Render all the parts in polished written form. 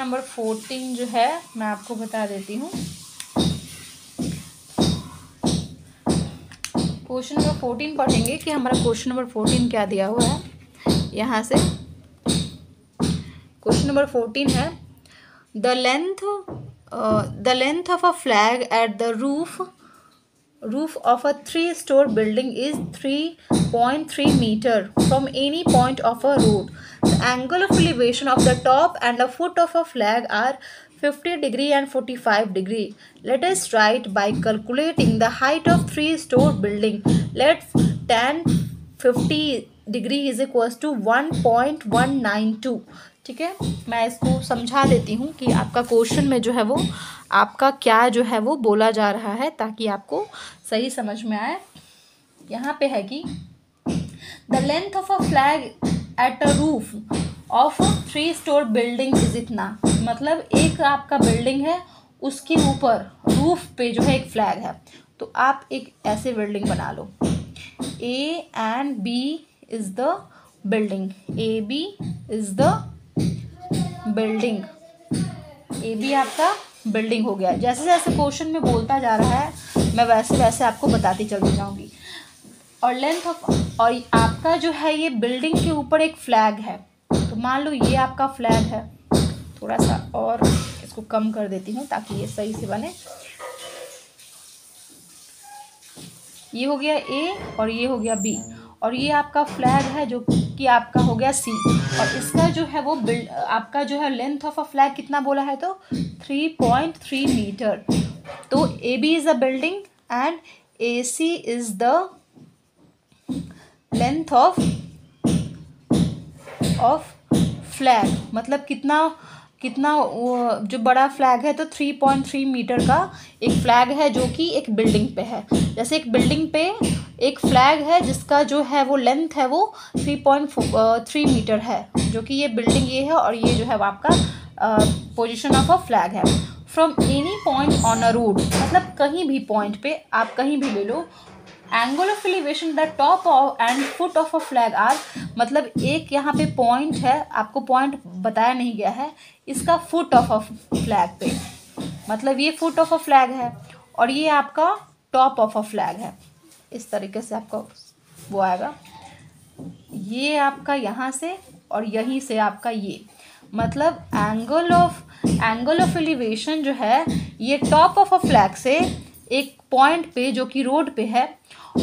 Number 14 जो है मैं आपको बता देती हूँ। क्वेश्चन नंबर 14 पढ़ेंगे कि हमारा क्वेश्चन नंबर 14 क्या दिया हुआ है। यहाँ से क्वेश्चन नंबर 14 है the length of a flag at the roof of a 3-story building is 3.3 meter from any point of a road. The angle of elevation of the top and the foot of a flag are 50 degree and 45 degree. Let us write by calculating the height of 3-story building. Let tan 50 degree is equals to 1.192. ठीक है, मैं इसको समझा देती हूँ कि आपका question में जो है वो आपका क्या जो है वो बोला जा रहा है, ताकि आपको सही समझ में आए। यहाँ पे है कि the length of a flag at a roof of 3-story building is इतना, मतलब एक आपका बिल्डिंग है, उसके ऊपर रूफ पे जो है एक फ्लैग है। तो आप एक ऐसे बिल्डिंग बना लो, A and B is the building, A B is the building, A B आपका बिल्डिंग हो गया। जैसे जैसे क्वेश्चन में बोलता जा रहा है मैं वैसे वैसे आपको बताती चलती जाऊंगी। और लेंथ ऑफ, और आपका जो है ये बिल्डिंग के ऊपर एक फ्लैग है, तो मान लो ये आपका फ्लैग है। थोड़ा सा और इसको कम कर देती हूँ ताकि ये सही से बने। ये हो गया ए और ये हो गया बी, और ये आपका फ्लैग है जो कि आपका हो गया सी। और इसका जो है वो आपका जो है लेंथ ऑफ अ फ्लैग कितना बोला है, तो 3.3 मीटर। तो ए B is a building and A C is the length of flag, मतलब कितना जो बड़ा फ्लैग है, तो 3.3 मीटर का एक फ्लैग है जो कि एक बिल्डिंग पे है। जैसे एक बिल्डिंग पे एक फ्लैग है जिसका जो है वो लेंथ है वो 3.3 मीटर है, जो कि ये बिल्डिंग ये है, और ये जो है वो आपका पोजीशन ऑफ अ फ्लैग है। From any point on a road, मतलब कहीं भी पॉइंट पे आप कहीं भी ले लो। Angle of elevation the top and foot of a flag are, मतलब एक यहाँ पे पॉइंट है, आपको पॉइंट बताया नहीं गया है, इसका फुट ऑफ अ फ्लैग पे, मतलब ये फुट ऑफ अ फ्लैग है और ये आपका टॉप ऑफ अ फ्लैग है। इस तरीके से आपका वो आएगा, ये आपका यहाँ से और यहीं से आपका ये, मतलब एंगल ऑफ एलिवेशन जो है ये टॉप ऑफ अ फ्लैग से एक पॉइंट पे जो कि रोड पे है,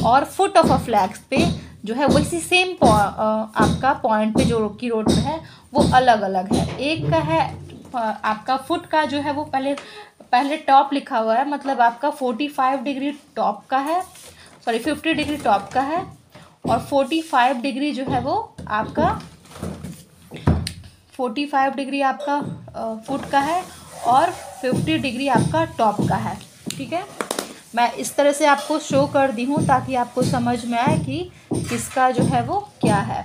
और फुट ऑफ अ फ्लैग पे जो है वैसी सेम आपका पॉइंट पे जो कि रोड पे है वो अलग अलग है। एक का है आपका फुट का जो है वो पहले टॉप लिखा हुआ है, मतलब आपका 45 डिग्री टॉप का है, सॉरी 50 डिग्री टॉप का है, और 45 डिग्री जो है वो आपका 45 डिग्री आपका फुट का है, और 50 डिग्री आपका टॉप का है। ठीक है, मैं इस तरह से आपको शो कर दी हूँ ताकि आपको समझ में आए कि किसका जो है वो क्या है।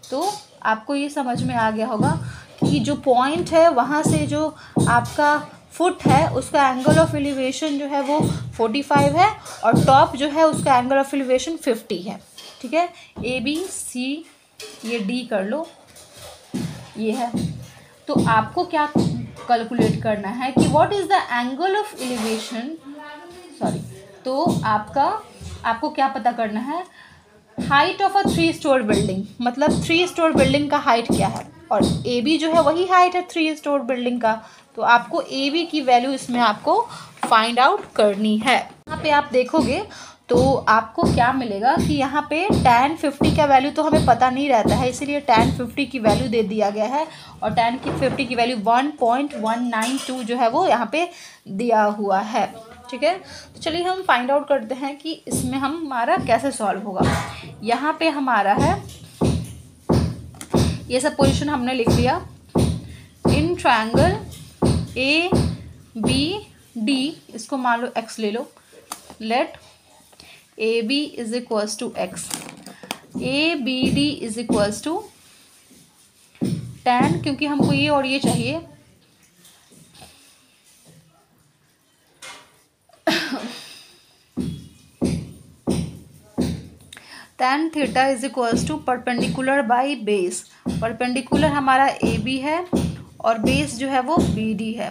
तो आपको ये समझ में आ गया होगा कि जो पॉइंट है वहाँ से जो आपका फुट है उसका एंगल ऑफ एलिवेशन जो है वो 45 है, और टॉप जो है उसका एंगल ऑफ एलिवेशन 50 है। ठीक है, ए बी सी ये डी कर लो, ये है। तो आपको क्या कैलकुलेट करना है कि what is the angle of elevation, sorry, तो आपको क्या पता करना है, height of a 3-story building, मतलब 3-story बिल्डिंग का हाइट क्या है, और ए बी जो है वही हाइट है 3-story बिल्डिंग का। तो आपको ए बी की वैल्यू इसमें आपको फाइंड आउट करनी है। यहाँ पे आप देखोगे तो आपको क्या मिलेगा कि यहाँ पे tan 50 का वैल्यू तो हमें पता नहीं रहता है, इसीलिए tan 50 की वैल्यू दे दिया गया है, और tan 50 की वैल्यू 1.192 जो है वो यहाँ पे दिया हुआ है। ठीक है, तो चलिए हम फाइंड आउट करते हैं कि इसमें हमारा कैसे सॉल्व होगा। यहाँ पे हमारा है ये सब पोजीशन हमने लिख लिया। In triangle A B D, इसको मान लो x ले लो, let A B is equals to x, A B D is equals to tan, क्योंकि हमको ये और ये चाहिए, tan theta is equals to perpendicular by base. Perpendicular हमारा ए बी है और बेस जो है वो BD है।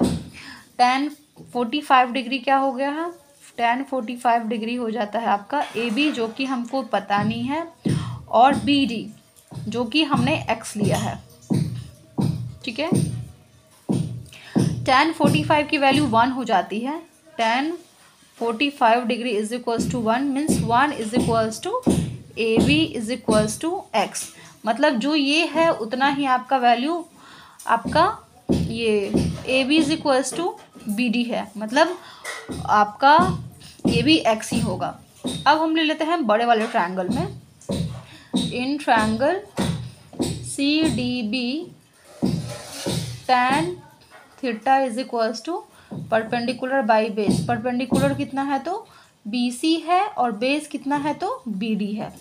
tan 45 डिग्री क्या हो गया है, tan 45 डिग्री हो जाता है आपका AB जो कि हमको पता नहीं है, और BD जो कि हमने x लिया है। ठीक है, tan 45 की वैल्यू 1 हो जाती है। tan 45 degree is equals to 1 means 1 is equals to AB is equals to x। मतलब जो ये है उतना ही आपका वैल्यू आपका ये AB is equals to BD है, मतलब आपका AB x ही होगा। अब हम ले लेते हैं बड़े वाले ट्रायंगल में। In triangle CDB tan theta is equals to perpendicular by base. Perpendicular कितना है तो BC है और बेस कितना है तो BD है।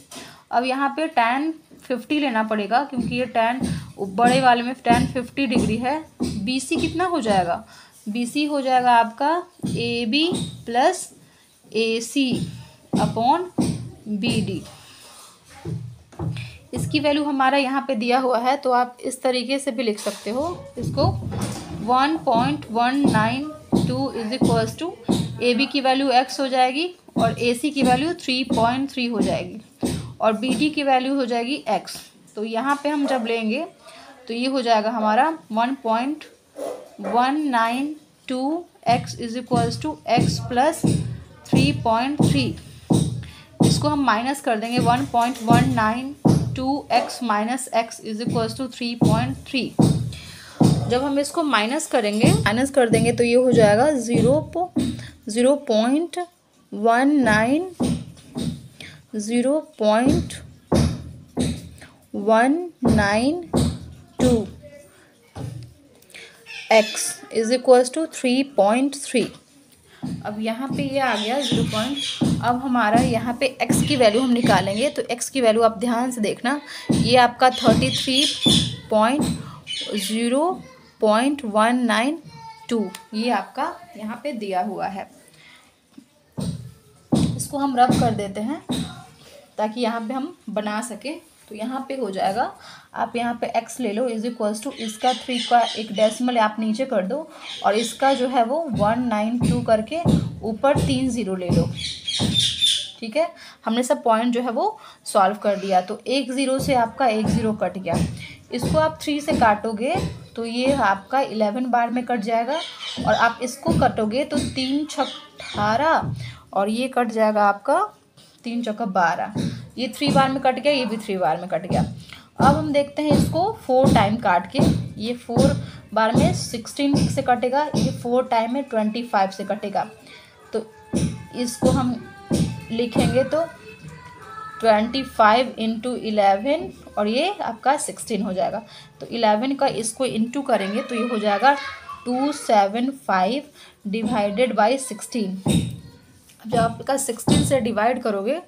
अब यहाँ पे tan 50 लेना पड़ेगा क्योंकि ये tan बड़े वाले में tan 50 डिग्री है। BC कितना हो जाएगा, BC हो जाएगा आपका AB plus AC upon BD। इसकी वैल्यू हमारा यहाँ पे दिया हुआ है तो आप इस तरीके से भी लिख सकते हो इसको। 1.192 इज इक्वल्स टू AB की वैल्यू x हो जाएगी और AC की वैल्यू 3.3 हो जाएगी और BD की वैल्यू हो जाएगी x। तो यहाँ पे हम जब लेंगे तो ये हो जाएगा हमारा 1.192 x is equals to x plus 3.3। इसको हम माइनस कर देंगे 1.192 x minus x is equals to 3.3। जब हम इसको माइनस कर देंगे तो ये हो जाएगा 0.192 x इज इक्वल्स टू 3.3। अब यहाँ पे ये आ गया 0 पॉइंट। अब हमारा यहाँ पे x की वैल्यू हम निकालेंगे तो x की वैल्यू आप ध्यान से देखना, ये आपका 33.0.192 ये आपका यहाँ पे दिया हुआ है। इसको हम रब कर देते हैं ताकि यहाँ पे हम बना सके। तो यहाँ पे हो जाएगा, आप यहाँ पे x ले लो इज इक्वल्स टू इसका 3 का एक डेसिमल आप नीचे कर दो और इसका जो है वो 192 करके ऊपर 3 0 ले लो। ठीक है, हमने सब पॉइंट जो है वो सॉल्व कर दिया। तो 1 0 से आपका 1 0 कट गया। इसको आप 3 से काटोगे तो ये आपका 11 बार में कट जाएगा और आप इसको कटोगे तो 3 छक 18 और ये कट जाएगा आपका 3 चौका 12। ये 3 बार में कट गया, ये भी 3 बार में कट गया। अब हम देखते हैं इसको 4 टाइम काट के। ये 4 बार में 16 से कटेगा, ये 4 टाइम में 25 से कटेगा। तो इसको हम लिखेंगे तो 25 इंटू 11 और ये आपका 16 हो जाएगा। तो 11 का इसको इंटू करेंगे तो ये हो जाएगा 275 डिवाइडेड बाई 16। जब आपका 16 से डिवाइड करोगे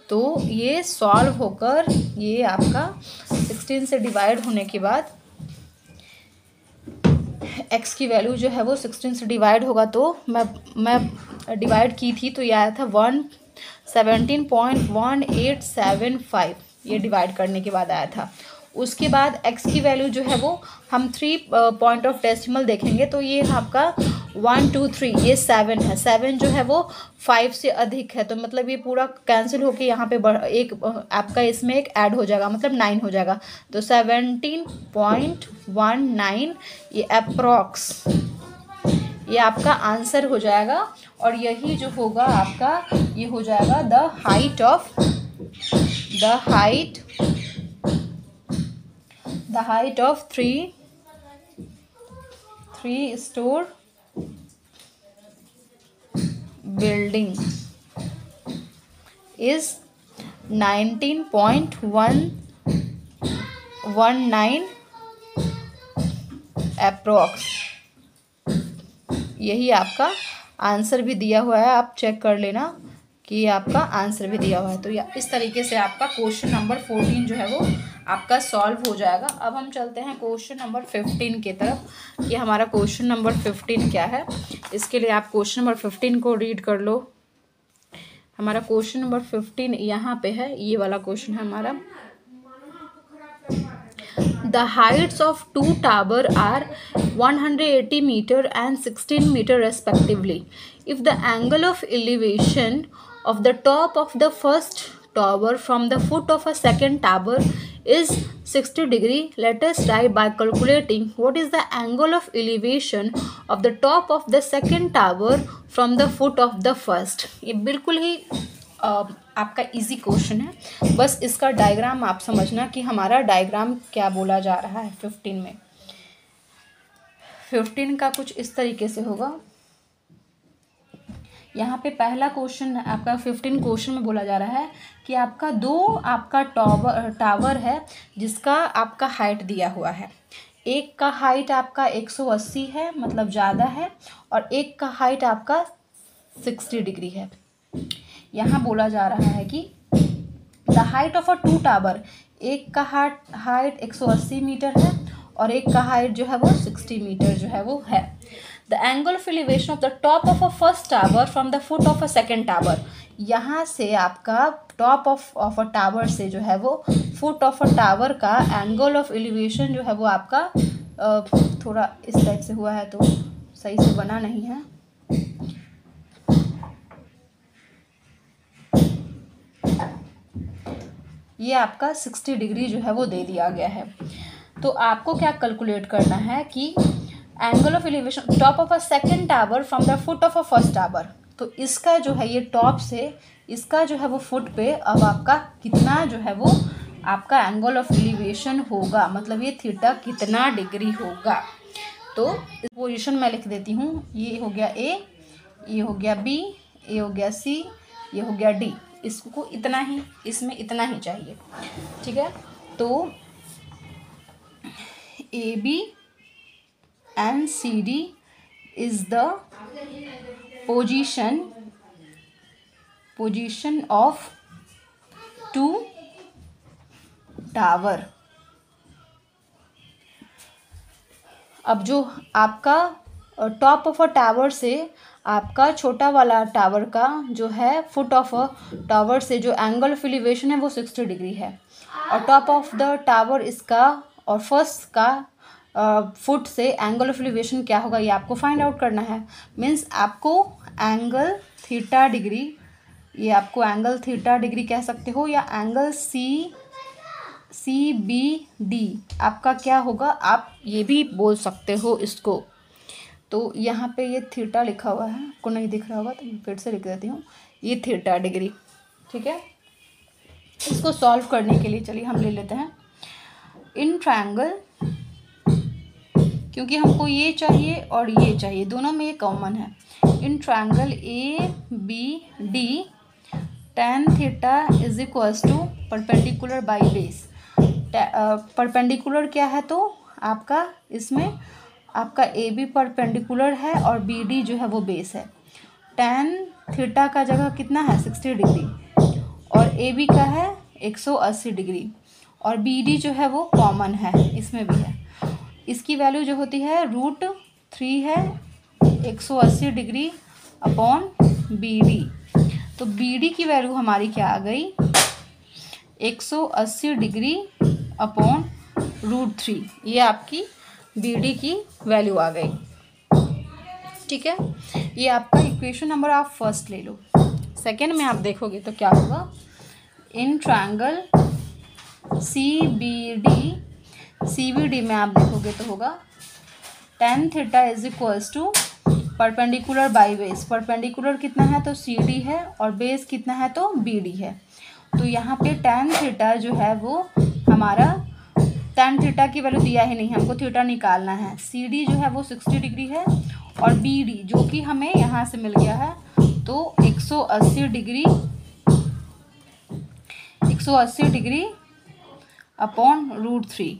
तो ये सॉल्व होकर ये आपका 16 से डिवाइड होने के बाद x की वैल्यू जो है वो 16 से डिवाइड होगा तो मैं डिवाइड की थी तो ये आया था 117.1875 ये डिवाइड करने के बाद आया था। उसके बाद x की वैल्यू जो है वो हम 3 पॉइंट ऑफ डेसिमल देखेंगे तो ये आपका 1 2 3 ये 7 है। 7 जो है वो 5 से अधिक है तो मतलब ये पूरा कैंसिल होके यहाँ पे एक आपका इसमें एक ऐड हो जाएगा मतलब 9 हो जाएगा। तो 17.19 ये अप्रॉक्स ये आपका आंसर हो जाएगा और यही जो होगा आपका ये हो जाएगा the height of 3 store building is 19.119 approx. यही आपका आंसर भी दिया हुआ है, आप चेक कर लेना कि ये आपका आंसर भी दिया हुआ है। तो इस तरीके से आपका क्वेश्चन नंबर 14 जो है वो आपका सॉल्व हो जाएगा। अब हम चलते हैं क्वेश्चन नंबर 15 की तरफ कि हमारा क्वेश्चन नंबर 15 क्या है। इसके लिए आप क्वेश्चन नंबर 15 को रीड कर लो। हमारा क्वेश्चन नंबर 15 यहाँ पे है, ये वाला क्वेश्चन है हमारा। The heights of two towers are 180 meter and 16 meter respectively. If the angle of elevation of the top of the first tower from the foot of a second tower is 60 degree, let us try by calculating what is the angle of elevation of the top of the second tower from the foot of the first. ये बिल्कुल ही आपका easy question है, बस इसका diagram आप समझना कि हमारा डायग्राम क्या बोला जा रहा है। 15 में 15 का कुछ इस तरीके से होगा। यहाँ पे पहला क्वेश्चन आपका 15 क्वेश्चन में बोला जा रहा है कि आपका आपका टावर है जिसका आपका हाइट दिया हुआ है। एक का हाइट आपका 180 है, मतलब ज़्यादा है, और एक का हाइट आपका 60 डिग्री है। यहाँ बोला जा रहा है कि the height of a two tower, एक का हाइट 180 मीटर है और एक का हाइट जो है वो 60 मीटर जो है वो है। The angle of elevation of the top of a first tower from the foot of a second tower, यहाँ से आपका टॉप ऑफ अ टावर से जो है वो फुट ऑफ अ टावर का एंगल ऑफ एलिवेशन जो है वो आपका थोड़ा इस टाइप से हुआ है तो सही से बना नहीं है। ये आपका 60 डिग्री जो है वो दे दिया गया है। तो आपको क्या कैलकुलेट करना है कि angle of elevation top of a second tower from the foot of a first tower, तो इसका जो है ये टॉप से इसका जो है वो फुट पे अब आपका कितना जो है वो आपका एंगल ऑफ एलिवेशन होगा, मतलब ये थीटा कितना डिग्री होगा। तो इस पोजीशन में लिख देती हूँ। ये हो गया ए, ये हो गया बी, ये हो गया सी, ये हो गया डी। इसको इतना ही, इसमें इतना ही चाहिए, ठीक है। तो ए B and C D is the position of two tower. अब जो आपका टॉप ऑफ अ टावर से आपका छोटा वाला टावर का जो है फुट ऑफ अ टावर से जो एंगल ऑफ एलिवेशन है वो 60 डिग्री है, और टॉप ऑफ द टावर इसका और फर्स्ट का फुट से एंगल ऑफ एलिवेशन क्या होगा ये आपको फाइंड आउट करना है। मीन्स आपको एंगल थीटा डिग्री, ये आपको एंगल थीटा डिग्री कह सकते हो, या एंगल सी बी डी आपका क्या होगा, आप ये भी बोल सकते हो इसको। तो यहाँ पे ये थीटा लिखा हुआ है, आपको नहीं दिख रहा होगा तो मैं फिर से लिख देती हूँ, ये थीटा डिग्री, ठीक है। इसको सॉल्व करने के लिए चलिए हम ले लेते हैं इन ट्रायंगल, क्योंकि हमको ये चाहिए और ये चाहिए, दोनों में ये कॉमन है। In triangle A B D tan theta is equals to perpendicular by base. Perpendicular क्या है, तो आपका इसमें आपका ए बी परपेंडिकुलर है और बी डी जो है वो बेस है। tan थीटा का जगह कितना है 60 डिग्री, और ए बी का है 180 डिग्री, और बी डी जो है वो कॉमन है, इसमें भी है। इसकी वैल्यू जो होती है √3 है 180 डिग्री अपॉन बी डी। तो बी डी की वैल्यू हमारी क्या आ गई 180 डिग्री अपॉन √3, ये आपकी बी डी की वैल्यू आ गई, ठीक है। ये आपका इक्वेशन नंबर आप फर्स्ट ले लो। सेकेंड में आप देखोगे तो क्या होगा, in triangle C B D में आप देखोगे तो होगा tan theta is equals to perpendicular by base. Perpendicular कितना है तो सी डी है, और बेस कितना है तो बी डी है। तो यहाँ पे tan थीटा जो है वो हमारा, tan थीटा की वैल्यू दिया ही नहीं, हमको थीटा निकालना है। सी डी जो है वो 60 डिग्री है, और बी डी जो कि हमें यहाँ से मिल गया है तो 180 डिग्री अपॉन √3।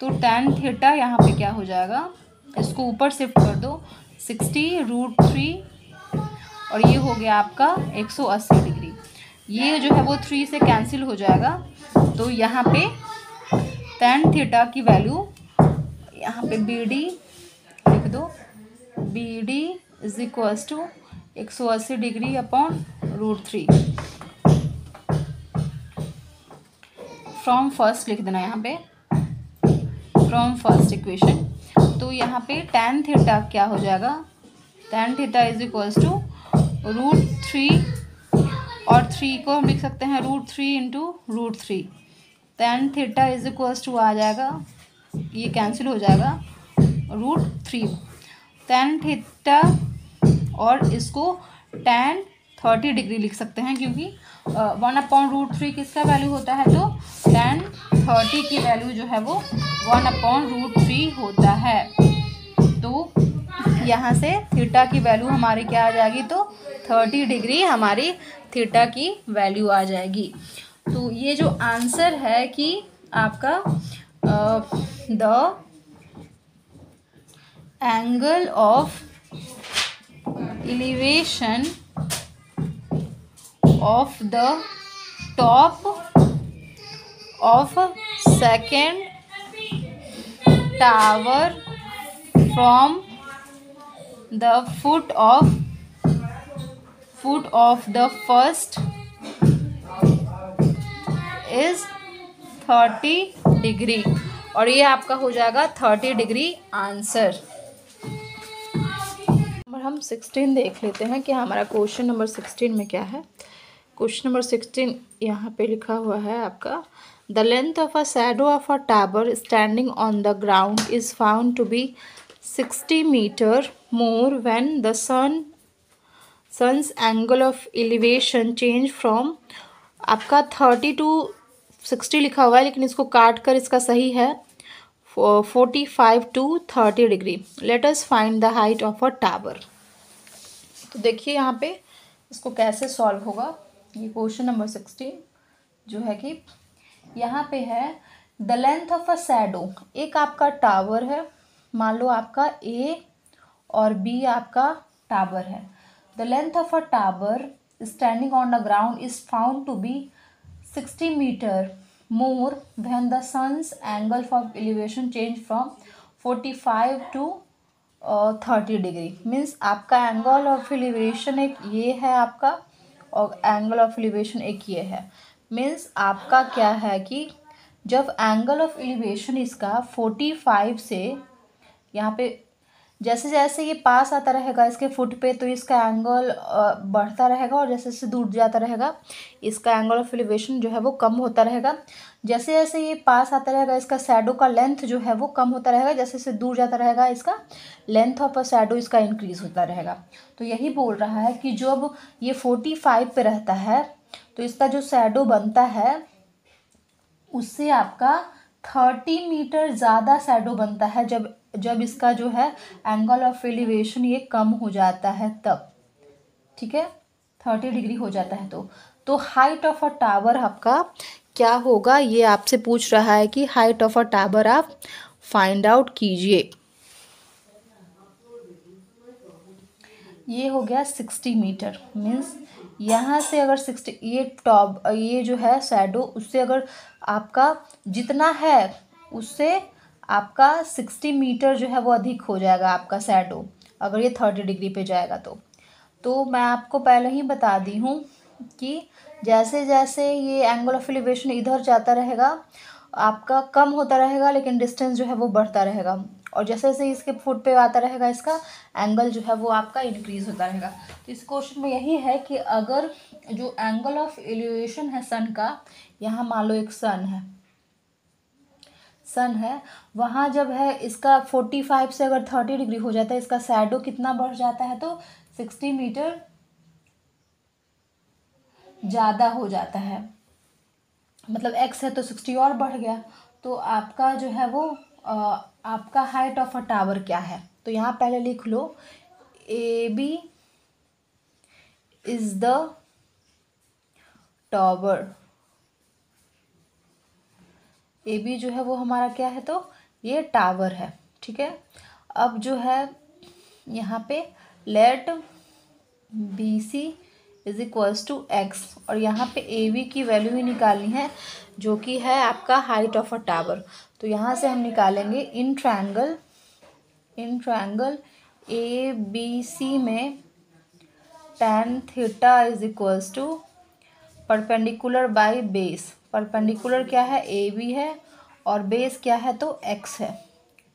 तो tan थीटा यहाँ पे क्या हो जाएगा, इसको ऊपर शिफ्ट कर दो, 60 √3, और ये हो गया आपका 180 डिग्री। ये जो है वो 3 से कैंसिल हो जाएगा, तो यहाँ पे tan थीटा की वैल्यू यहाँ पे बी डी लिख दो, B D is equals to 180 degree upon √3। From first लिख देना यहाँ पे, फ्रॉम फर्स्ट इक्वेशन। तो यहाँ पे tan थीटा क्या हो जाएगा, tan theta is equals to √3, और 3 को हम लिख सकते हैं √3 into √3। tan theta is equals to आ जाएगा, ये कैंसिल हो जाएगा, √3 tan थीटा, और इसको tan 30 डिग्री लिख सकते हैं, क्योंकि 1/√3 किसका वैल्यू होता है, तो tan 30 की वैल्यू जो है वो 1/√3 होता है। तो यहाँ से थीटा की वैल्यू हमारी क्या आ जाएगी, तो 30 डिग्री हमारी थीटा की वैल्यू आ जाएगी। तो ये जो आंसर है कि आपका the angle of elevation of the top of second tower from the foot of the first is 30 degree, और ये आपका हो जाएगा 30 डिग्री आंसर। हम 16 देख लेते हैं कि हमारा क्वेश्चन नंबर 16 में क्या है। क्वेश्चन नंबर 16 यहाँ पे लिखा हुआ है आपका, the length of a shadow of a tower standing on the ground is found to be 60 metre more when the sun's angle of elevation change from, आपका 30 टू 60 लिखा हुआ है, लेकिन इसको काट कर इसका सही है 45 to 30 degree. Let us find the height of a tower. तो देखिए यहाँ पे इसको कैसे सॉल्व होगा। ये क्वेश्चन नंबर 16 जो है कि यहाँ पे है the length of a shadow, एक आपका टावर है, मान लो आपका ए और बी आपका टावर है। The length of a tower standing on the ground is found to be 60 metre more when the sun's angle of elevation change from 45 to 30 degree. Means आपका angle of elevation एक ये है आपका, और angle of elevation एक ये है। Means आपका क्या है कि जब एंगल ऑफ एलिवेशन इसका 45 से यहाँ पे जैसे जैसे ये पास आता रहेगा इसके फुट पे, तो इसका एंगल बढ़ता रहेगा, और जैसे जैसे दूर जाता रहेगा इसका एंगल ऑफ एलिवेशन जो है वो कम होता रहेगा। जैसे जैसे ये पास आता रहेगा इसका शैडो का लेंथ जो है वो कम होता रहेगा, जैसे जैसे दूर जाता रहेगा इसका लेंथ ऑफ अ शैडो इसका इंक्रीज होता रहेगा। तो यही बोल रहा है कि जब ये 45 पे रहता है तो इसका जो शैडो बनता है उससे आपका 30 मीटर ज़्यादा शैडो बनता है, जब इसका जो है एंगल ऑफ एलिवेशन ये कम हो जाता है तब, ठीक है, 30 डिग्री हो जाता है। तो हाइट ऑफ अ टावर आपका क्या होगा, ये आपसे पूछ रहा है कि हाइट ऑफ अ टावर आप फाइंड आउट कीजिए। ये हो गया 60 मीटर, मीन्स यहाँ से अगर 60 ये टॉप ये जो है शैडो उससे अगर आपका जितना है उससे आपका 60 मीटर जो है वो अधिक हो जाएगा आपका शैडो, अगर ये 30 डिग्री पे जाएगा तो मैं आपको पहले ही बता दी हूँ कि जैसे जैसे ये एंगल ऑफ एलिवेशन इधर जाता रहेगा आपका कम होता रहेगा, लेकिन डिस्टेंस जो है वो बढ़ता रहेगा, और जैसे जैसे इसके फुट पे आता रहेगा इसका एंगल जो है वो आपका इंक्रीज होता रहेगा। तो इस क्वेश्चन में यही है कि अगर जो एंगल ऑफ एलिवेशन है सन का, यहाँ मान लो एक सन है वहाँ जब है इसका 45 से अगर 30 डिग्री हो जाता है इसका शैडो कितना बढ़ जाता है, तो 60 मीटर ज़्यादा हो जाता है, मतलब x है तो 60 और बढ़ गया। तो आपका जो है वो आपका हाइट ऑफ अ टावर क्या है, तो यहाँ पहले लिख लो A B is the tower. A B जो है वो हमारा क्या है, तो ये टावर है, ठीक है। अब जो है यहाँ पे let B C is equals to x, और यहाँ पे ए बी की वैल्यू ही निकालनी है जो कि है आपका हाइट ऑफ अ टावर। तो यहाँ से हम निकालेंगे इन ट्रायंगल ए बी सी में tan theta is equals to perpendicular by base. Perpendicular क्या है, ए बी है, और बेस क्या है तो x है।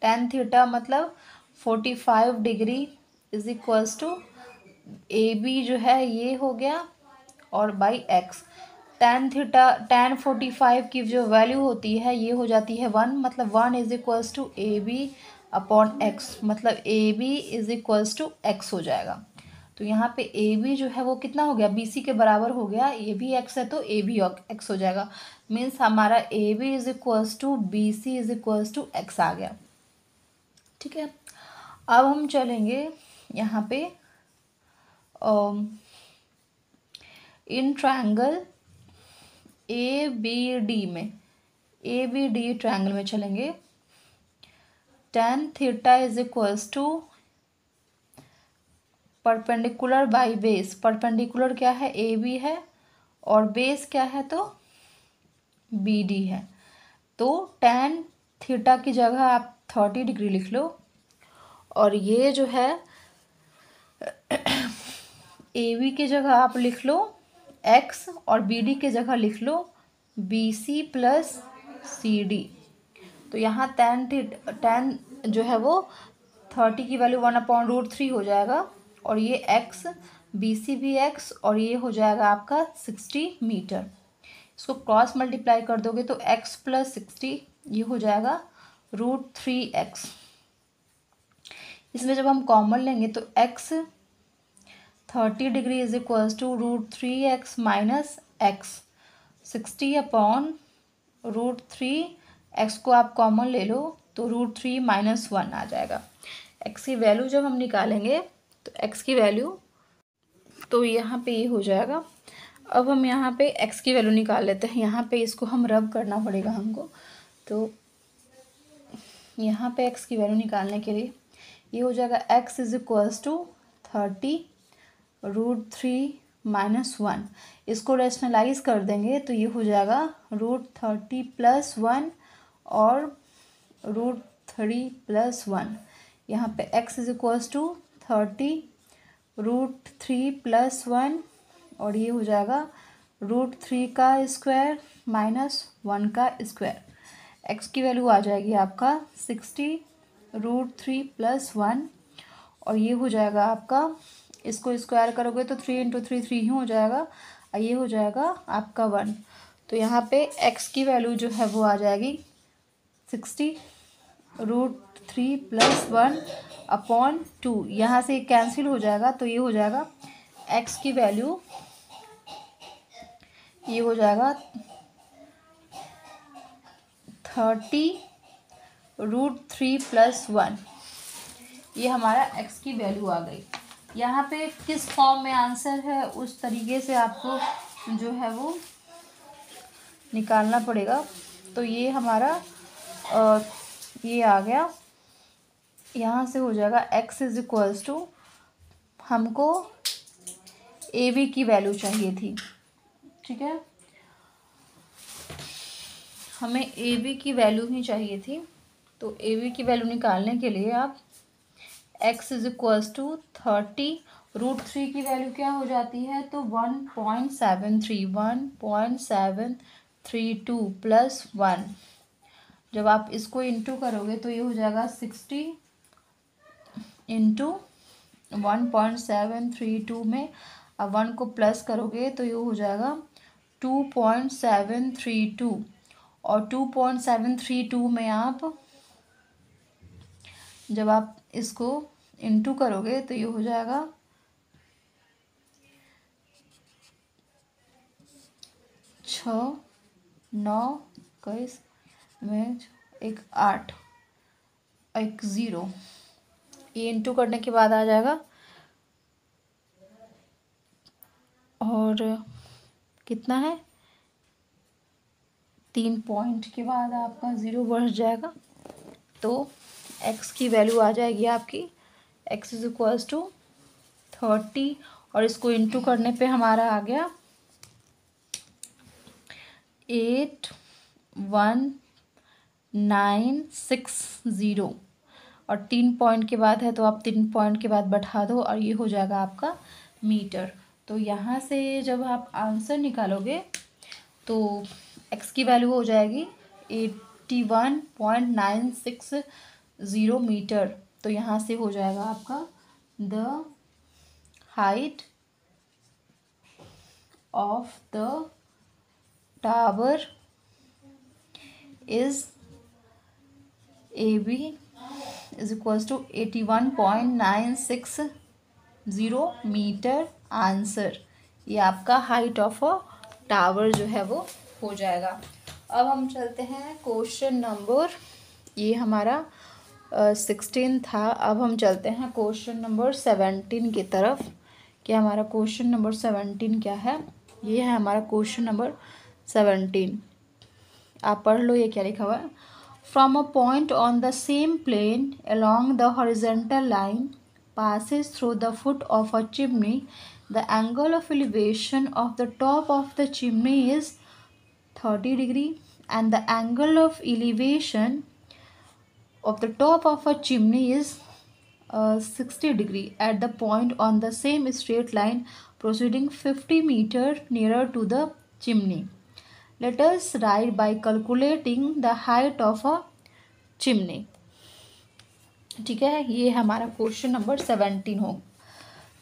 tan थीटा मतलब 45 degree is equals to A B जो है ये हो गया और by x. tan theta tan 45 की जो वैल्यू होती है ये हो जाती है 1, मतलब 1 is equals to A B upon x, मतलब A B is equals to x हो जाएगा। तो यहाँ पे ए बी जो है वो कितना हो गया, बी सी के बराबर हो गया, ए बी एक्स है तो ए बी एक्स हो जाएगा। मीन्स हमारा A B is equals to B C is equals to x आ गया। ठीक है, अब हम चलेंगे यहाँ पे in triangle A B D में, ए बी डी ट्रायंगल में चलेंगे। tan theta is equals to perpendicular by base. Perpendicular क्या है, ए बी है, और बेस क्या है तो बी डी है। तो tan थीटा की जगह आप 30 डिग्री लिख लो, और ये जो है ए बी की जगह आप लिख लो x, और बी डी की जगह लिख लो B C plus C D. तो यहाँ tan जो है वो 30 की वैल्यू 1/√3 हो जाएगा, और ये x, बी सी भी x, और ये हो जाएगा आपका 60 मीटर। इसको क्रॉस मल्टीप्लाई कर दोगे तो x प्लस 60 ये हो जाएगा √3x। इसमें जब हम कॉमन लेंगे तो x 30 degree is equals to √3x minus x. 60/√3, x को आप कॉमन ले लो तो √3 माइनस 1 आ जाएगा। x की वैल्यू जब हम निकालेंगे तो x की वैल्यू तो यहाँ पे ये हो जाएगा। अब हम यहाँ पे x की वैल्यू निकाल लेते हैं। यहाँ पे इसको हम रब करना पड़ेगा हमको। तो यहाँ पे x की वैल्यू निकालने के लिए ये हो जाएगा x is equals to 30 √3 minus 1। इसको रेशनलाइज कर देंगे तो ये हो जाएगा √30 प्लस 1 और √3 प्लस 1। यहाँ पे x is equals to 30 √3 plus 1, और ये हो जाएगा √3 का स्क्वायर माइनस 1 का स्क्वायर। x की वैल्यू आ जाएगी आपका 60 √3 प्लस 1, और ये हो जाएगा आपका, इसको स्क्वायर करोगे तो 3 × 3 3 ही हो जाएगा, और ये हो जाएगा आपका 1। तो यहाँ पे x की वैल्यू जो है वो आ जाएगी 60 √3 प्लस 1 अपॉन 2। यहाँ से कैंसिल हो जाएगा तो ये हो जाएगा x की वैल्यू, ये हो जाएगा 30 √3 प्लस 1। ये हमारा x की वैल्यू आ गई। यहाँ पे किस फॉर्म में आंसर है उस तरीके से आपको जो है वो निकालना पड़ेगा। तो ये हमारा ये आ गया। यहाँ से हो जाएगा x इज इक्वल्स टू, हमको ए बी की वैल्यू चाहिए थी। ठीक है, हमें ए बी की वैल्यू ही चाहिए थी। तो ए बी की वैल्यू निकालने के लिए आप x इज इक्वल्स टू 30 √3 की वैल्यू क्या हो जाती है तो 1.732 प्लस 1। जब आप इसको इंटू करोगे तो ये हो जाएगा 60 इंटू 1.732 में अब 1 को प्लस करोगे तो ये हो जाएगा 2.732, और 2.732 में आप जब आप इसको इंटू करोगे तो ये हो जाएगा 6 9 21 में 1 8 1 0। ये इंटू करने के बाद आ जाएगा, और कितना है 3 पॉइंट के बाद आपका 0 बढ़ जाएगा। तो x की वैल्यू आ जाएगी आपकी x इज इक्वल्स टू 30, और इसको इंटू करने पे हमारा आ गया 81960, और 3 पॉइंट के बाद है तो आप 3 पॉइंट के बाद बैठा दो और ये हो जाएगा आपका मीटर। तो यहाँ से जब आप आंसर निकालोगे तो x की वैल्यू हो जाएगी 81.960 मीटर। तो यहाँ से हो जाएगा आपका the height of the tower is AB is equals to 81.960 metre answer. ये आपका हाइट ऑफ अ टावर जो है वो हो जाएगा। अब हम चलते हैं क्वेश्चन नंबर, ये हमारा 16 था। अब हम चलते हैं क्वेश्चन नंबर 17 की तरफ। क्या हमारा क्वेश्चन नंबर 17 क्या है? ये है हमारा क्वेश्चन नंबर 17। आप पढ़ लो ये क्या लिखा हुआ है। From a point on the same plane along the horizontal line passes through the foot of a chimney. The angle of elevation of the top of the chimney is 30 degree and the angle of elevation of the top of a chimney is 60 degree at the point on the same straight line proceeding 50 meter nearer to the chimney. Let us write by calculating the height of a chimney. ठीक है, ये हमारा question number 17 हो।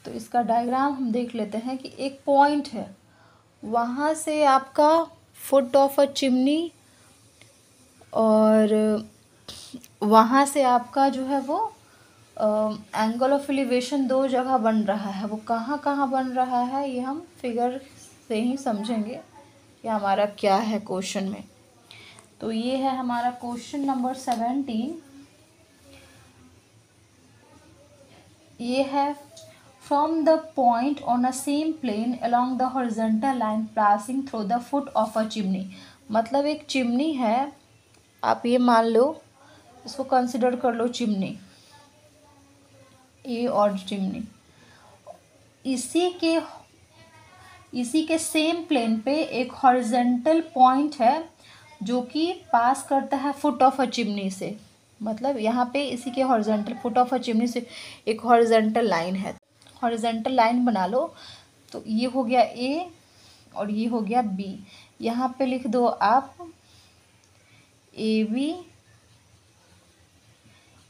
तो इसका diagram हम देख लेते हैं कि एक पॉइंट है, वहाँ से आपका फुट ऑफ अ चिमनी और वहाँ से आपका जो है वो एंगल ऑफ एलिवेशन दो जगह बन रहा है। वो कहाँ कहाँ बन रहा है ये हम फिगर से ही समझेंगे कि हमारा क्या है क्वेश्चन में। तो ये है हमारा क्वेश्चन नंबर 17। ये है from the point on a same plane along the horizontal line passing through the foot of a chimney. मतलब एक चिमनी है, आप ये मान लो, इसको कंसिडर कर लो चिमनी, ये और चिमनी, इसी के सेम प्लेन पे एक हॉरिजॉन्टल पॉइंट है जो कि पास करता है फुट ऑफ अ चिमनी से। मतलब यहाँ पे इसी के horizontal foot of a chimney से एक हॉरिजॉन्टल लाइन है। हॉरिजॉन्टल लाइन बना लो, तो ये हो गया ए और ये हो गया बी। यहाँ पे लिख दो आप AB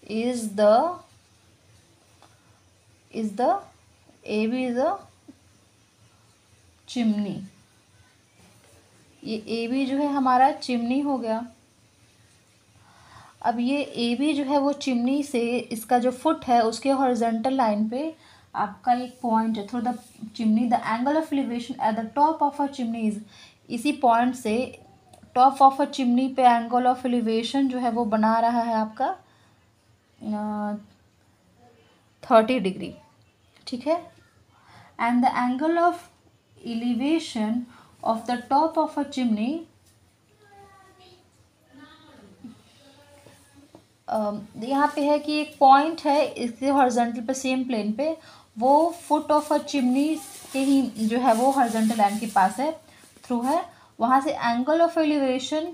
is the चिमनी। ये AB जो है हमारा चिमनी हो गया। अब ये AB जो है वो चिमनी से इसका जो फुट है उसके हॉरिजॉन्टल लाइन पे आपका एक पॉइंट है through the chimney. The angle of elevation at the top of a chimney is, इसी पॉइंट से टॉप ऑफ अ चिमनी पे एंगल ऑफ एलिवेशन जो है वो बना रहा है आपका 30 डिग्री। ठीक है, and the angle of elevation of the top of a chimney, यहाँ पे है कि एक पॉइंट है इसके हॉरिजॉन्टल पे सेम प्लेन पे, वो फुट ऑफ अ चिमनी के ही जो है वो हॉरिजॉन्टल लाइन के पास है, थ्रू है। वहाँ से एंगल ऑफ एलिवेशन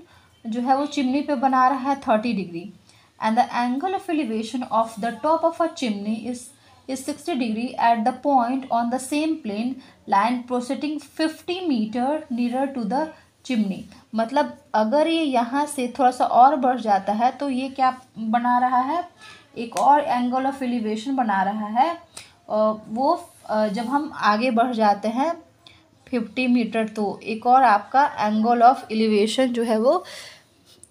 जो है वो चिमनी पे बना रहा है 30 degree and the angle of elevation of the top of a chimney is 60 degree at the point on the same plane line proceeding 50 metre near to the chimney. मतलब अगर ये यहाँ से थोड़ा सा और बढ़ जाता है तो ये क्या बना रहा है, एक और एंगल ऑफ एलिवेशन बना रहा है। वो जब हम आगे बढ़ जाते हैं 50 मीटर तो एक और आपका एंगल ऑफ एलिवेशन जो है वो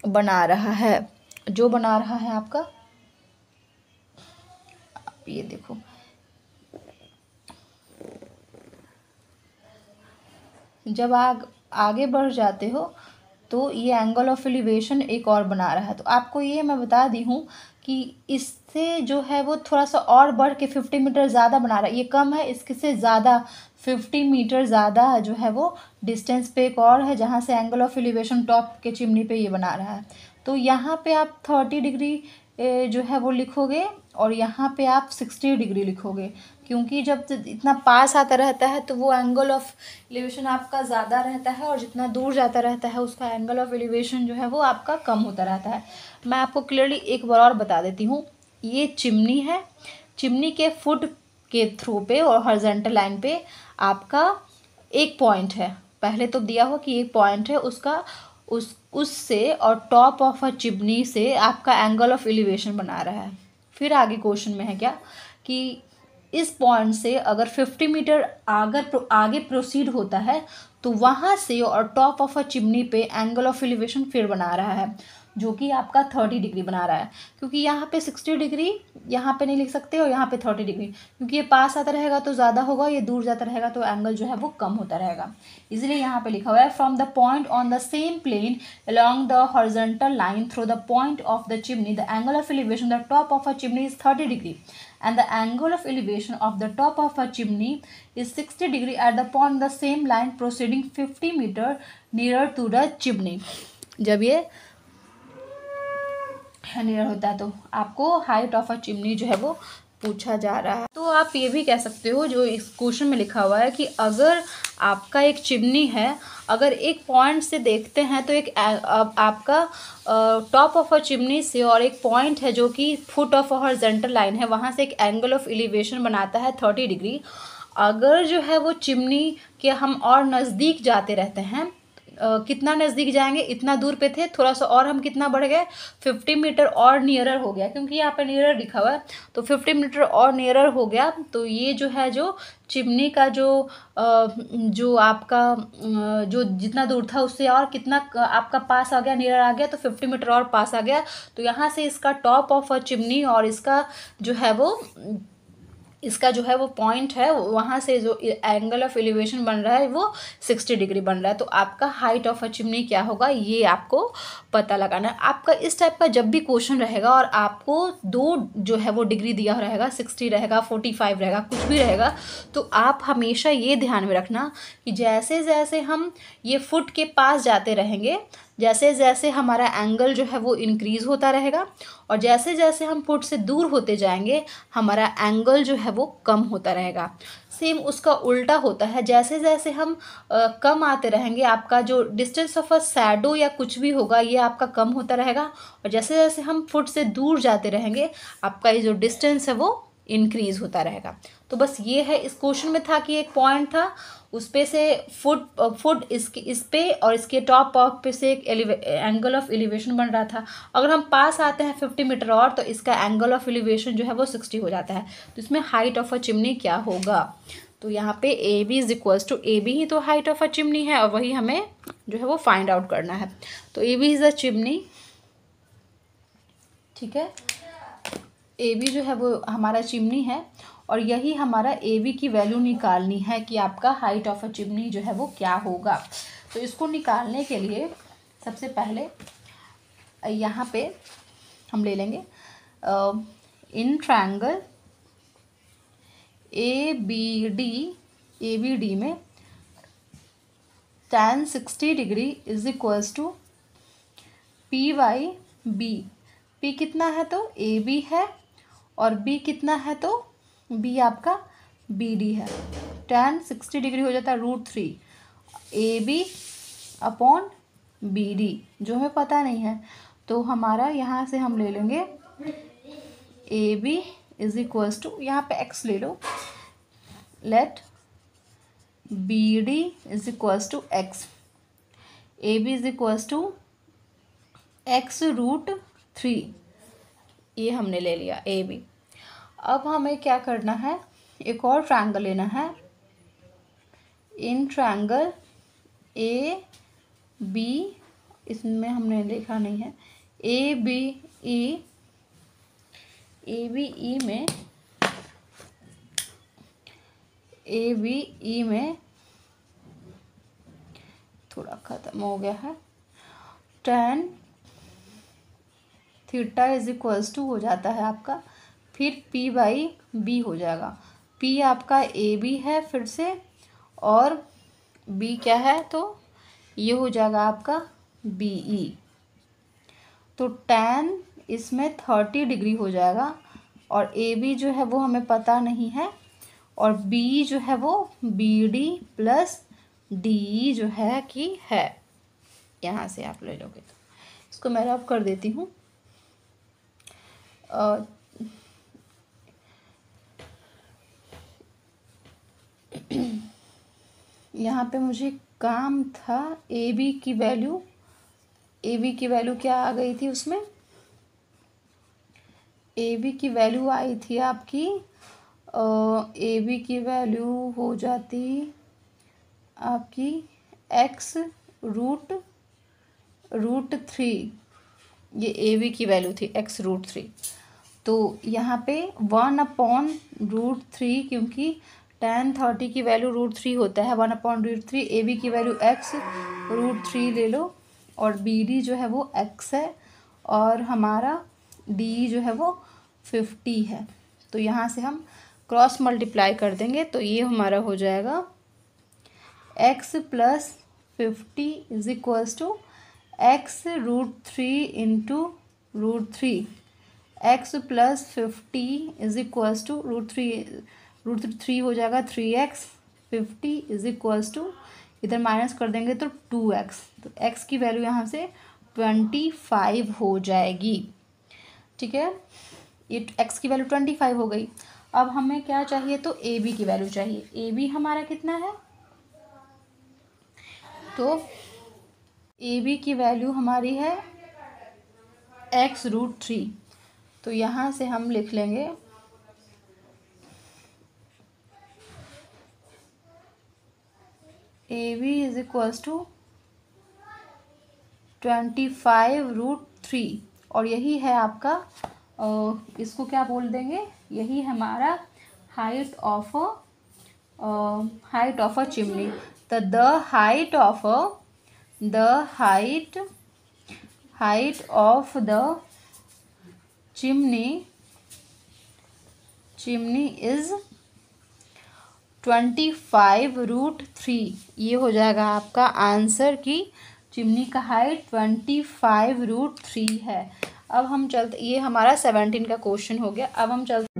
बना रहा है। जो बना रहा है आपका, आप ये देखो, जब आगे बढ़ जाते हो तो ये एंगल ऑफ एलिवेशन एक और बना रहा है। तो आपको ये मैं बता दी हूँ कि इससे जो है वो थोड़ा सा और बढ़ के 50 मीटर ज़्यादा बना रहा है। ये कम है, इसके से ज़्यादा 50 मीटर ज़्यादा जो है वो डिस्टेंस पे एक और है जहाँ से एंगल ऑफ एलिवेशन टॉप के चिमनी पे ये बना रहा है। तो यहाँ पे आप 30 डिग्री जो है वो लिखोगे और यहाँ पे आप 60 डिग्री लिखोगे, क्योंकि जब इतना पास आता रहता है तो वो एंगल ऑफ एलिवेशन आपका ज़्यादा रहता है और जितना दूर जाता रहता है उसका एंगल ऑफ एलिवेशन जो है वो आपका कम होता रहता है। मैं आपको क्लियरली एक बार और बता देती हूँ। ये चिमनी है, चिमनी के फुट के थ्रू पे और हॉरिजॉन्टल लाइन पे आपका एक पॉइंट है। पहले तो दिया हो कि एक पॉइंट है, उससे और टॉप ऑफ अ चिमनी से आपका एंगल ऑफ एलिवेशन बना रहा है। फिर आगे क्वेश्चन में है क्या कि इस पॉइंट से अगर 50 मीटर आगे प्रोसीड होता है तो वहाँ से और टॉप ऑफ अ चिमनी पे एंगल ऑफ एलिवेशन फिर बना रहा है, जो कि आपका 30 डिग्री बना रहा है। क्योंकि यहाँ पे 60 डिग्री यहाँ पे नहीं लिख सकते और यहाँ पे 30 डिग्री, क्योंकि ये पास आता रहेगा तो ज़्यादा होगा, ये दूर जाता रहेगा तो एंगल जो है वो कम होता रहेगा। इसलिए यहाँ पे लिखा हुआ है from the point on the same plane along the horizontal line through the point of the chimney, the angle of elevation the top of a chimney is 30 degree and the angle of elevation of the top of a chimney is 60 degree at the point the same line proceeding 50 meter nearer to the chimney। जब ये near होता है तो आपको height of a chimney जो है वो पूछा जा रहा है। तो आप ये भी कह सकते हो जो इस क्वेश्चन में लिखा हुआ है कि अगर आपका एक चिमनी है, अगर एक पॉइंट से देखते हैं तो एक आपका टॉप ऑफ अ चिमनी से और एक पॉइंट है जो कि foot of a horizontal line है, वहाँ से एक एंगल ऑफ एलिवेशन बनाता है 30 डिग्री। अगर जो है वो चिमनी के हम और नज़दीक जाते रहते हैं, कितना नज़दीक जाएंगे, इतना दूर पे थे, थोड़ा सा और हम कितना बढ़ गए, 50 मीटर और नियरर हो गया, क्योंकि यहाँ पे नियरर लिखा हुआ है तो 50 मीटर और नियरर हो गया। तो ये जो है जो चिमनी का जो आपका जो जितना दूर था उससे और कितना आपका पास आ गया, नियरर आ गया, तो 50 मीटर और पास आ गया। तो यहाँ से इसका टॉप ऑफ अ चिमनी और इसका जो है वो पॉइंट है, वहाँ से जो एंगल ऑफ एलिवेशन बन रहा है वो 60 डिग्री बन रहा है। तो आपका हाइट ऑफ अ चिमनी क्या होगा ये आपको पता लगाना है। आपका इस टाइप का जब भी क्वेश्चन रहेगा और आपको दो जो है वो डिग्री दिया रहेगा, 60 रहेगा, 45 रहेगा, कुछ भी रहेगा, तो आप हमेशा ये ध्यान में रखना कि जैसे जैसे हम ये फुट के पास जाते रहेंगे, जैसे जैसे हमारा एंगल जो है वो इंक्रीज़ होता रहेगा, और जैसे जैसे हम फुट से दूर होते जाएंगे हमारा एंगल जो है वो कम होता रहेगा। सेम उसका उल्टा होता है, जैसे जैसे हम कम आते रहेंगे आपका जो डिस्टेंस ऑफ अ शैडो या कुछ भी होगा ये आपका कम होता रहेगा, और जैसे जैसे हम फुट से दूर जाते रहेंगे आपका ये जो डिस्टेंस है वो इंक्रीज़ होता रहेगा। तो बस ये है, इस क्वेश्चन में था कि एक पॉइंट था उस पे से फुट इस पे और इसके टॉप ऑफ पे से एक एंगल ऑफ एलिवेशन बन रहा था। अगर हम पास आते हैं 50 मीटर और तो इसका एंगल ऑफ एलिवेशन जो है वो 60 हो जाता है। तो इसमें हाइट ऑफ अ चिमनी क्या होगा, तो यहाँ पे A B is equals to A B ही तो हाइट ऑफ अ चिमनी है और वही हमें जो है वो फाइंड आउट करना है। तो ए बी इज़ अ चिमनी, ठीक है, ए बी जो है वो हमारा चिमनी है और यही हमारा ए बी की वैल्यू निकालनी है कि आपका हाइट ऑफ अ चिमनी जो है वो क्या होगा। तो इसको निकालने के लिए सबसे पहले यहाँ पे हम ले लेंगे in triangle A B D में tan 60 degree is equals to P by B. P कितना है तो ए बी है और बी कितना है तो बी आपका बी डी है। tan 60 डिग्री हो जाता है √3 A B upon B D, जो हमें पता नहीं है। तो हमारा यहाँ से हम ले लेंगे A B is equals to, यहाँ पे एक्स ले लो, let B D is equals to x, A B is equals to x√3, ये हमने ले लिया ए बी। अब हमें क्या करना है, एक और ट्रायंगल लेना है इन ट्रायंगल ए बी, इसमें हमने लिखा नहीं है, ए बी ई में थोड़ा ख़त्म हो गया है, tan theta is equals to हो जाता है आपका, फिर p बाई बी हो जाएगा। p आपका ए बी है फिर से, और b क्या है तो ये हो जाएगा आपका बी ई। तो tan इसमें 30 डिग्री हो जाएगा और ए बी जो है वो हमें पता नहीं है, और b जो है वो बी डी प्लस डी जो है कि है, यहाँ से आप ले लोगे। तो इसको मैं रब कर देती हूँ। यहाँ पे मुझे काम था ए बी की वैल्यू ए बी की वैल्यू क्या आ गई थी उसमें, ए बी की वैल्यू आई थी आपकी, ए बी की वैल्यू हो जाती आपकी एक्स रूट थ्री, ये ए बी की वैल्यू थी एक्स रूट थ्री। तो यहाँ पे 1/√3, क्योंकि tan30 की वैल्यू √3 होता है, 1/√3, ए बी की वैल्यू एक्स √3 ले लो, और बी डी जो है वो एक्स है, और हमारा डी जो है वो 50 है। तो यहाँ से हम क्रॉस मल्टीप्लाई कर देंगे, तो ये हमारा हो जाएगा x + 50 = x √3 इंटू √3, x + 50 √3 हो जाएगा 3x, 50 इधर माइनस कर देंगे तो 2x, तो x की वैल्यू यहाँ से 25 हो जाएगी। ठीक है, ये x की वैल्यू 25 हो गई। अब हमें क्या चाहिए, तो ए बी की वैल्यू चाहिए। ए बी हमारा कितना है, तो ए बी की वैल्यू हमारी है x √3। तो यहाँ से हम लिख लेंगे ए बी = 25√3, और यही है आपका, इसको क्या बोल देंगे, यही हमारा हाइट ऑफ अ चिमनी। तो the height of the chimney is 25√3। ये हो जाएगा आपका आंसर की चिमनी का हाइट 25√3 है। अब हम चलते, ये हमारा 17 का क्वेश्चन हो गया। अब हम चलते